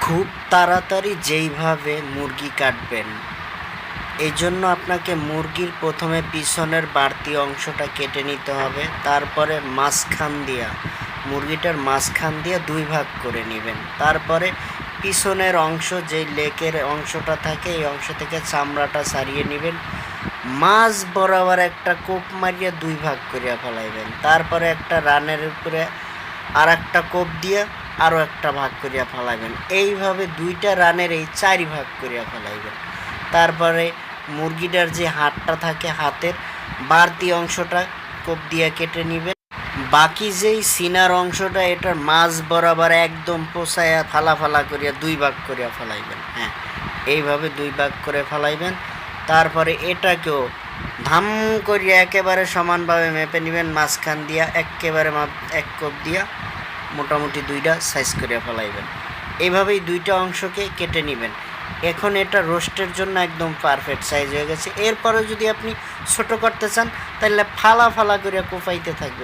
খুব তাড়াতাড়ি যেইভাবে মুরগি কাটবেন, এই জন্য আপনাকে মুরগির প্রথমে পিছনের বাড়তি অংশটা কেটে নিতে হবে। তারপরে মুরগিটার মাঝখান দিয়ে 2 ভাগ করে নেবেন। তারপরে পিছনের অংশ যেই লেকের অংশটা থাকে এই অংশ থেকে চামড়াটা ছাড়িয়ে নেবেন। মাঝ বরাবর একটা কোপ মারিয়ে 2 ভাগ করিয়া ফেলাইবেন। তারপরে একটা রানের উপরে আর একটা কোপ দিয়ে আরও একটা ভাগ করিয়া ফেলাইবেন। এইভাবে 2টা রানের এই 4 ভাগ করিয়া ফেলাইবেন। তারপরে মুরগিটার যে হাড়টা থাকে, হাতের বাড়তি অংশটা কোপ দিয়ে কেটে নেবেন। বাকি যেই সিনার অংশটা এটার মাঝ বরাবর একদম পোষায়া ফালা করিয়া 2 ভাগ করিয়া ফেলাইবেন। হ্যাঁ, এইভাবে 2 ভাগ করে ফেলাইবেন। তারপরে এটাকেও ধাম করিয়া একেবারে সমানভাবে মেপে নেবেন। মাঝখান দিয়া একেবারে এক কোপ দিয়া মোটামুটি 2টা সাইজ করিয়া ফেলাইবেন। এইভাবেই 2টা অংশকে কেটে নেবেন। এখন এটা রোস্টের জন্য একদম পারফেক্ট সাইজ হয়ে গেছে। এরপরে যদি আপনি ছোট করতে চান তাহলে ফালা করিয়া কোপাইতে থাকবে।